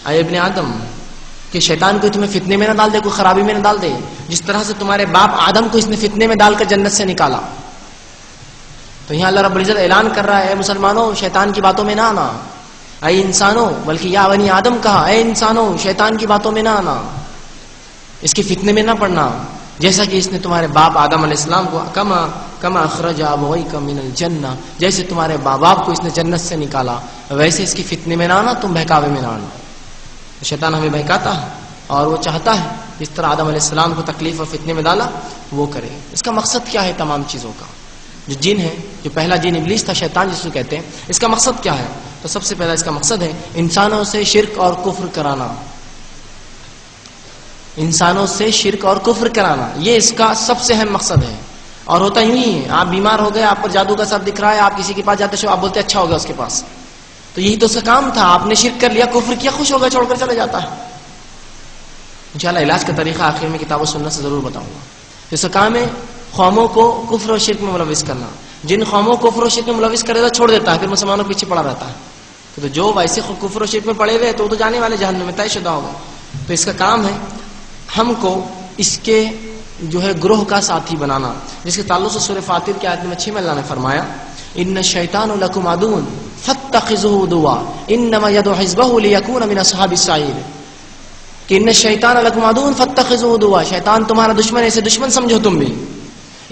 اے ابن آدم کہ شیطان کوئی تمہیں فتنے میں نہ ڈال دے، کوئی خرابی میں نہ ڈال دے، جس طرح سے تمہارے باپ آدم کو اس نے فتنے میں ڈال کر جنت سے نکالا۔ تو یہاں اللہ رب العزت اعلان کر رہا ہے اے مسلمانوں شیطان کی باتوں میں نہ آنا، اے انسانوں، بلکہ یا بنی آدم کہا اے انسانوں شیطان کی باتوں میں نہ آنا، اس کے فتنے میں نہ پڑنا، جیسا کہ اس نے تمہارے باپ آدم علیہ السلام کو کما اخرج ابویک من الجنہ، جیسے تمہارے باپ کو اس نے جنت سے نکالا ویسے اس کی فتنے میں نہ آنا، تم بہکاوے میں نہ آنا۔ شیطان ہمیں بہکاتا ہے اور وہ چاہتا ہے جس طرح آدم علیہ السلام کو تکلیف اور فتنے میں ڈالا وہ کرے۔ اس کا مقصد کیا ہے تمام چیزوں کا؟ جو جن ہے، جو پہلا جن ابلیس تھا، شیطان جس کو کہتے ہیں، اس کا مقصد کیا ہے؟ تو سب سے پہلا اس کا مقصد ہے انسانوں سے شرک اور کفر کرانا، انسانوں سے شرک اور کفر کرانا، یہ اس کا سب سے اہم مقصد ہے۔ اور ہوتا یوں ہی ہے، آپ بیمار ہو گئے، آپ پر جادو کا اثر دکھ رہا ہے، آپ کسی کے پاس جاتے ہو، آپ بولتے اچھا ہو گیا اس کے پاس، تو یہی تو اس کا کام تھا، آپ نے شرک کر لیا، کفر کیا، خوش ہو گیا، چھوڑ کر چلے جاتا ہے۔ انشاءاللہ علاج کا طریقہ آخر میں کتاب و سنت سے ضرور بتاؤں گا۔ اس کا کام ہے قوموں کو کفر و شرک میں ملوث کرنا، جن قوموں کو کفر و شرک میں ملوث کر دیتا چھوڑ دیتا ہے، پھر مسلمانوں کے پیچھے پڑا رہتا ہے۔ تو جو ویسے کفر و شرک میں پڑے ہوئے تو جانے والے جہنم میں طے شدہ ہوگا۔ تو اس کا کام ہے ہم کو اس کے جو ہے گروہ کا ساتھی بنانا، جس کے تعلق سے سورہ فاطر کی آیت نمبر 6 میں اللہ نے فرمایا ان الشیطان لکم عدو فاتخذوه عدوا انما يدعو حزبه ليكون من اصحاب السعیر، کہ ان الشیطان لکم عدو فاتخذوه عدوا، شیطان تمہارا دشمن ہے، اسے دشمن سمجھو تم بھی،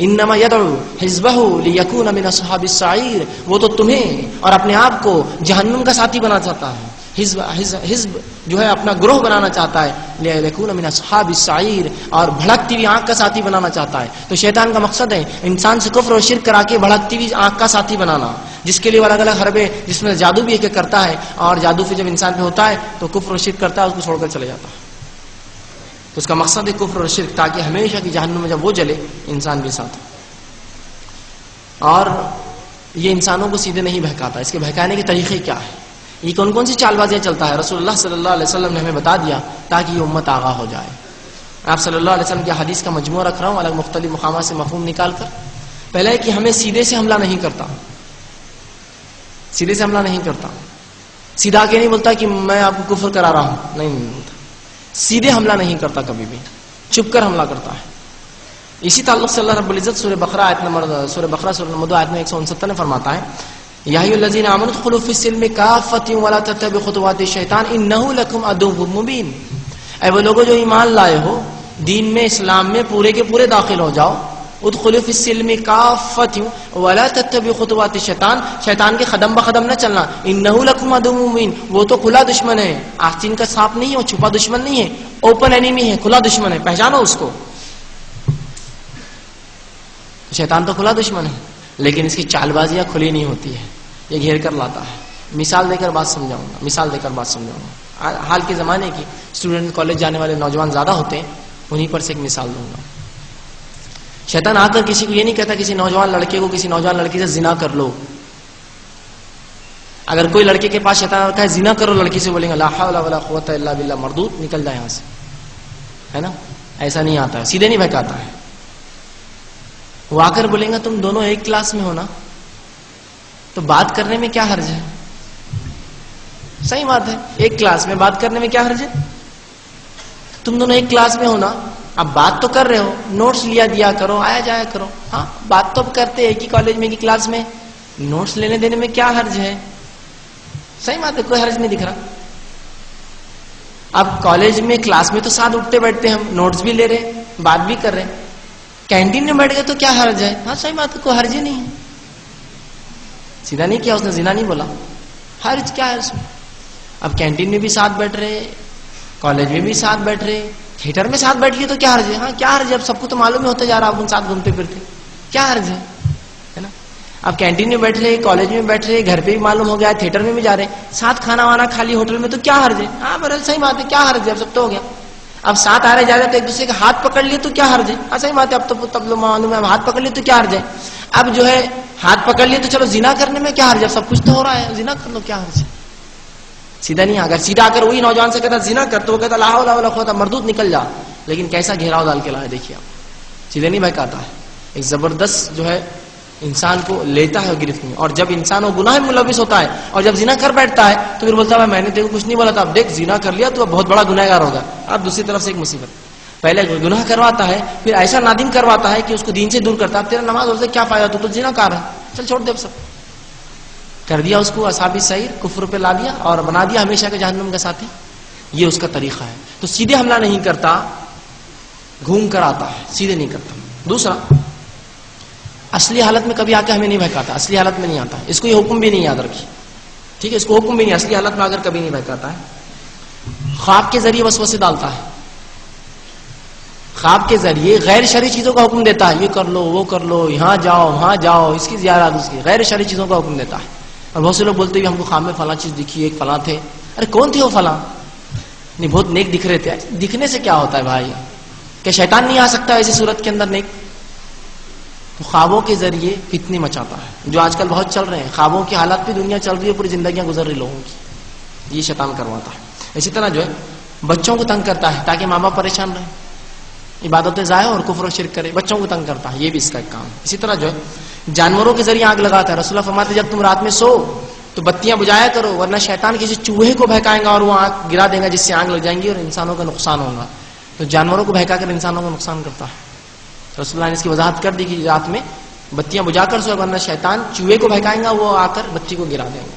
انما يدعو حزبه ليكون من اصحاب السعیر، وہ تو تمہیں اور اپنے آپ کو جہنم کا ساتھی بنانا چاہتا ہے، حزب جو ہے اپنا گروہ بنانا چاہتا ہے، لِيَكُونَ مِنْ أَصْحَابِ السَّعِيرِ، اور بھڑکتی ہوئی آنکھ کا ساتھی بنانا چاہتا ہے۔ تو شیطان کا مقصد ہے انسان سے کفر و شرک کرا کے بھڑکتی ہوئی آنکھ کا ساتھی بنانا، جس کے لیے الگ الگ حربے، جس میں جادو بھی ایک کرتا ہے، اور جادو پھر جب انسان پہ ہوتا ہے تو کفر و شرک کرتا ہے، اس کو چھوڑ کر چلے جاتا ہے۔ تو اس کا مقصد ہے کفر و شرک، تاکہ ہمیشہ کی جہنم میں جب وہ جلے انسان بھی ساتھ۔ اور یہ انسانوں کو سیدھے نہیں بہکاتا، اس کے بہکانے کے طریقے کیا ہے، یہ کون کون سی چال بازیاں چلتا ہے، رسول اللہ صلی اللہ علیہ وسلم نے ہمیں بتا دیا تاکہ یہ امت آگاہ ہو جائے۔ آپ صلی اللہ علیہ وسلم کی حدیث کا مجموعہ رکھ رہا ہوں الگ مختلف مقامات سے مفہوم نکال کر۔ پہلے ہے کہ ہمیں سیدھے سے حملہ نہیں کرتا، سیدھے سے حملہ نہیں کرتا، سیدھا کے نہیں بولتا کہ میں آپ کو کفر کرا رہا ہوں، نہیں بولتا، سیدھے حملہ نہیں کرتا، کبھی بھی چھپ کر حملہ کرتا ہے۔ اسی تعلق سے اللہ رب العزت سورہ بقرہ سورہ نمبر 2 آیت میں 169 میں فرماتا ہے یا ایھا الذین آمنوا ادخلوا فی السلم کافۃ ولا تتبعوا خطوات الشیطان انہ لکم عدو مبین، اے وہ لوگوں جو ایمان لائے ہو، دین میں اسلام میں پورے کے پورے داخل ہو جاؤ، ادخلوا فی السلم کافۃ ولا تتبعوا خطوات الشیطان، شیطان کے قدم بقدم نہ چلنا، انہ لکم عدو مبین، وہ تو کھلا دشمن ہے، آستین کا سانپ نہیں ہے، وہ چھپا دشمن نہیں ہے، اوپن اینیمی ہے، کھلا دشمن ہے، پہچانو اس کو۔ شیطان تو کھلا دشمن ہے، لیکن اس کی چال بازیاں کھلی نہیں ہوتی ہے، یہ گھیر کر لاتا ہے۔ مثال دے کر بات سمجھاؤں گا، حال کے زمانے کی اسٹوڈنٹ کالج جانے والے نوجوان زیادہ ہوتے ہیں، انہی پر سے ایک مثال دوں گا۔ شیطان آ کر کسی کو یہ نہیں کہتا کسی نوجوان لڑکے کو کسی نوجوان لڑکی سے زنا کر لو۔ اگر کوئی لڑکے کے پاس شیطان رکھا ہے زنا کرو، لڑکی سے بولیں گے لا حول ولا قوت الا باللہ، مردود نکل جائے یہاں سے، ہے نا، ایسا نہیں آتا ہے، سیدھے نہیں بہکاتا ہے۔ وہ آ کر بولیں گا تم دونوں ایک کلاس میں ہو نا، تو بات کرنے میں کیا حرج ہے؟ صحیح بات ہے، ایک کلاس میں بات کرنے میں کیا حرج ہے؟ تم دونوں ایک کلاس میں ہو نا، اب بات تو کر رہے ہو، نوٹس لیا دیا کرو، آیا جایا کرو، ہاں بات تو کرتے ایک ہی کالج میں ایک ہی کلاس میں، نوٹس لینے دینے میں کیا حرج ہے؟ صحیح بات ہے، کوئی حرج نہیں دکھ رہا۔ اب کالج میں کلاس میں تو ساتھ اٹھتے بیٹھتے ہیں، ہم نوٹس بھی لے رہے، بات بھی کر رہے، کینٹین میں بیٹھ گئے تو کیا حرج ہے؟ ہاں صحیح بات ہے، کوئی حرج ہی نہیں ہے۔ سیدھا نہیں کیا اس نے، زنا نہیں بولا، حرج کیا ہے اس میں؟ اب کینٹین میں بھی ساتھ بیٹھ رہے، کالج میں بھی ساتھ بیٹھ رہے، تھیٹر میں ساتھ بیٹھ لیے تو کیا حرج ہے؟ ہاں کیا حرج ہے، اب سب کو تو معلوم ہی ہوتا جا رہا، آپ ان ساتھ گھومتے پھرتے، کیا حرج ہے نا؟ اب کینٹین میں بیٹھ رہے، کالج میں بیٹھ رہے، گھر پہ بھی معلوم ہو گیا، تھیٹر میں بھی جا رہے، ساتھ کھانا وانا کھا لی ہوٹل میں، تو کیا حرج ہے؟ ہاں برحال صحیح بات ہے، کیا حرج ہے، اب سب تو ہو گیا۔ اب ساتھ آ رہے جا رہے تو ایک دوسرے کا ہاتھ پکڑ لیے تو کیا حرج ہے؟ ہاں صحیح بات ہے، اب تو تب لوگ معلوم ہے، اب ہاتھ پکڑ لیے تو کیا حرج ہے؟ اب جو ہے ہاتھ پکڑ لیے تو چلو زنا کرنے میں کیا حرج ہے، سب کچھ تو ہو رہا ہے، زنا کر لو، کیا حرج ہے؟ سیدھا نہیں، اگر سیدھا آ کر وہی نوجوان سے کہتا زنا کر تو وہ کہتا لا حول ولا قوت، مردود نکل جا، لیکن کیسا گھیراؤ ڈال کے لایا، دیکھیے آپ، سیدھے نہیں بہکاتا ہے، ایک زبردست جو ہے انسان کو لیتا ہے گرفت میں. اور جب انسان وہ گناہ میں ملوث ہوتا ہے اور جب زنا کر بیٹھتا ہے تو پھر بولتا ہے میں نے کچھ نہیں بولا تھا, اب دیکھ زنا کر لیا تو بہت بڑا گنہگار ہوگا. اب دوسری طرف سے ایک مصیبت, پہلے گناہ کرواتا ہے پھر ایسا نادم کرواتا ہے کہ اس کو دین سے دور کرتا ہے. اب تیرا نماز روزے کیا فائدہ, تو زنا کار ہے, چل چھوڑ دے, اب سب کر دیا اس کو اصحاب السعیر, کفر پہ لا دیا اور بنا دیا ہمیشہ کے جہنم کا ساتھی. یہ اس کا طریقہ ہے. تو سیدھے حملہ نہیں کرتا, گھوم کر آتا ہے, سیدھے نہیں کرتا. دوسرا, اصلی حالت میں کبھی آ کے ہمیں نہیں بہکاتا, اصلی حالت میں نہیں آتا, اس کو یہ حکم بھی نہیں یاد رکھی, ٹھیک ہے, اس کو حکم بھی نہیں, اصلی حالت میں اگر کبھی نہیں بہکاتا ہے. خواب کے ذریعے وسوسے ڈالتا ہے, خواب کے ذریعے غیر شرعی چیزوں کا حکم دیتا ہے, یہ کر لو وہ کر لو, یہاں جاؤ وہاں جاؤ, اس کی زیارت, اس کی غیر شرعی چیزوں کا حکم دیتا ہے. اور بہت سے لوگ بولتے ہیں ہم کو خواب میں فلاں چیز دکھی, ایک فلاں تھے. ارے کون تھے وہ فلاں؟ نہیں, بہت نیک دکھ رہے تھے. دکھنے سے کیا ہوتا ہے بھائی, کہ شیطان نہیں آ سکتا ایسی صورت کے اندر نیک؟ تو خوابوں کے ذریعے فتنے مچاتا ہے, جو آج کل بہت چل رہے ہیں. خوابوں کی حالات پہ دنیا چل رہی ہے, پوری زندگیاں گزر رہی لوگوں کی, یہ شیطان کرواتا ہے. اسی طرح جو ہے بچوں کو تنگ کرتا ہے تاکہ ماں باپ پریشان رہیں, عبادتیں ضائع اور کفر و شرک کرے, بچوں کو تنگ کرتا ہے, یہ بھی اس کا ایک کام ہے. اسی طرح جو ہے جانوروں کے ذریعے آگ لگاتا ہے. رسول اللہ فرماتے جب تم رات میں سو تو بتیاں بجایا کرو, ورنہ شیطان کسی چوہے کو بہکائے گا اور وہ آگ گرا دے گا, جس سے آگ لگ جائیں گی اور انسانوں کا نقصان ہوگا. تو جانوروں کو بہکا کر انسانوں کو نقصان کرتا ہے. رسول اللہ نے اس کی وضاحت کر دی کہ رات میں بتیاں بجا کر سو, ورنہ شیطان چوہے کو بہکائے گا, وہ آ کر بچی کو گرا دیں گے.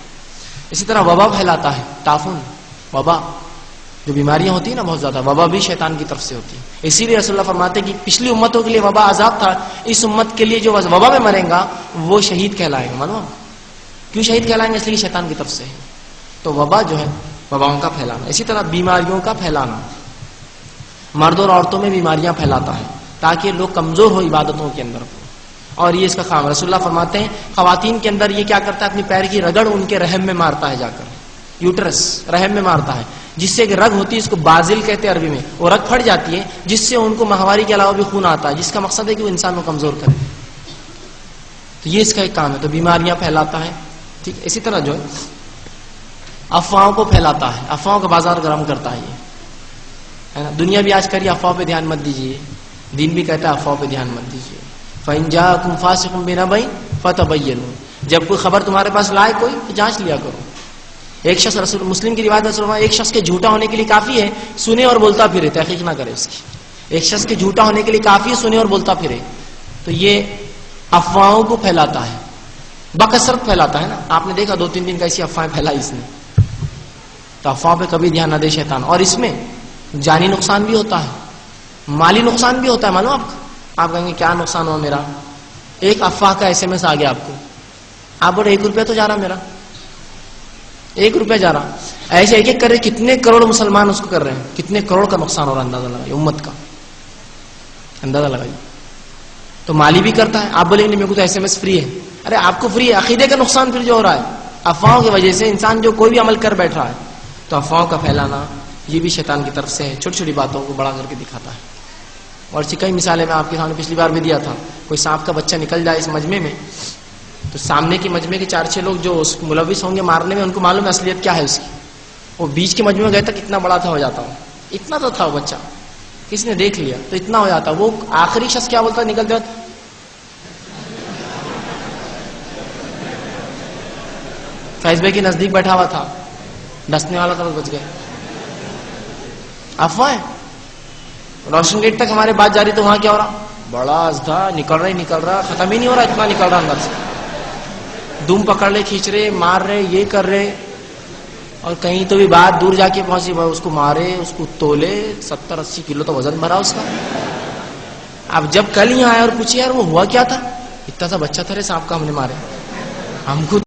اسی طرح وبا پھیلاتا ہے, تعفن, وبا, جو بیماریاں ہوتی ہیں نا بہت زیادہ, وبا بھی شیطان کی طرف سے ہوتی ہے. اسی لیے رسول اللہ فرماتے ہیں کہ پچھلی امتوں کے لیے وبا عذاب تھا, اس امت کے لیے جو وبا میں مرے گا وہ شہید کہلائے گا. معلوم کیوں شہید کہلائیں گے؟ اس لیے شیطان کی طرف سے ہے. تو وبا جو ہے وباؤں کا پھیلانا. اسی طرح بیماریوں کا پھیلانا, مرد اور عورتوں میں بیماریاں پھیلاتا ہے تاکہ لوگ کمزور ہو عبادتوں کے اندر, اور یہ اس کا کام. رسول اللہ فرماتے ہیں خواتین کے اندر یہ کیا کرتا ہے, اپنی پیر کی رگڑ ان کے رحم میں مارتا ہے, جا کر یوٹرس رحم میں مارتا ہے, جس سے ایک رگ ہوتی ہے, اس کو بازل کہتے ہیں عربی میں, وہ رگ پھٹ جاتی ہے جس سے ان کو ماہواری کے علاوہ بھی خون آتا ہے, جس کا مقصد ہے کہ وہ انسان کو کمزور کرے. تو یہ اس کا ایک کام ہے. تو بیماریاں پھیلاتا ہے, ٹھیک ہے. اسی طرح جو ہے افواہوں کو پھیلاتا ہے, افواہوں کا بازار گرم کرتا ہے, یہ ہے نا. دنیا بھی آج کری افواہ پہ دھیان مت دیجیے, دین بھی کہتا ہے افواہ پہ دھیان مت دیجیے. فَإِن جَاءَكُمْ فَاسِقٌ بِنَبَإٍ فَتَبَيَّنُوا, جب کوئی خبر تمہارے پاس لائے کوئی تو جانچ لیا کرو. ایک شخص, رسول مسلم کی روایت ہے, ایک شخص کے جھوٹا ہونے کے لیے کافی ہے سنے اور بولتا پھرے, تحقیق نہ کرے اس کی. ایک شخص کے جھوٹا ہونے کے لیے کافی ہے سنے اور بولتا پھرے. تو یہ افواہوں کو پھیلاتا ہے, بکثرت پھیلاتا ہے نا. آپ نے دیکھا 2-3 دن کیسی افواہیں پھیلائی اس نے. تو افواہ پہ کبھی دھیان نہ دے شیطان. اور اس میں جانی نقصان بھی ہوتا ہے, مالی نقصان بھی ہوتا ہے. معلوم آپ کہیں گے کیا نقصان ہوا میرا؟ ایک افواہ کا SMS آ گیا آپ کو, آپ بولے 1 روپیہ تو جا رہا میرا, 1 روپیہ جا رہا. ایسے ایک ایک کر رہے, کتنے کروڑ مسلمان اس کو کر رہے ہیں, کتنے کروڑ کا نقصان ہو رہا ہے, اندازہ لگائیے, امت کا اندازہ لگائیے. تو مالی بھی کرتا ہے. آپ بولیں گے میرے کو تو SMS فری ہے. ارے آپ کو فری ہے, عقیدے کا نقصان پھر جو ہو رہا ہے افواہوں کی وجہ سے. انسان جو کوئی بھی عمل کر بیٹھ رہا ہے, تو افواہوں کا پھیلانا یہ بھی شیطان کی طرف سے ہے. چھوٹی چھوٹی باتوں کو بڑا کر کے دکھاتا ہے. اور اسی کئی مثالیں میں آپ کے سامنے پچھلی بار بھی دیا تھا. کوئی سانپ کا بچہ نکل جائے اس مجمع میں, تو سامنے کی مجمع کے 4-6 لوگ جو اس کو ملوث ہوں گے مارنے میں, ان کو معلوم ہے اصلیت کیا ہے اس کی. وہ بیچ کے مجمع میں گئے تک اتنا بڑا تھا, ہو جاتا ہوں اتنا تو تھا وہ بچہ, کسی نے دیکھ لیا تو اتنا ہو جاتا. وہ آخری شخص کیا بولتا, نکلتے وقت فیض بھائی کے نزدیک بیٹھا ہوا تھا, ڈسنے والا تھا, بچ گئے. افواہ روشن گیٹ تک ہمارے بات جاری, تو وہاں کیا ہو رہا, بڑا تھا, نکل رہا, ختم ہی نہیں ہو رہا, اتنا نکل رہا اندر سے. دم پکڑ رہے, کھینچ رہے, مار رہے, یہ کر رہے. اور کہیں تو بھی بات دور جا کے پہنچی, اس کو مارے, اس کو تولے, 70-80 کلو تو وزن بھرا اس کا. اب جب کل یہاں آئے اور پوچھے یار وہ ہوا کیا تھا, اتنا سا بچہ تھا رے, سانپ کا ہم نے مارے. ہم کو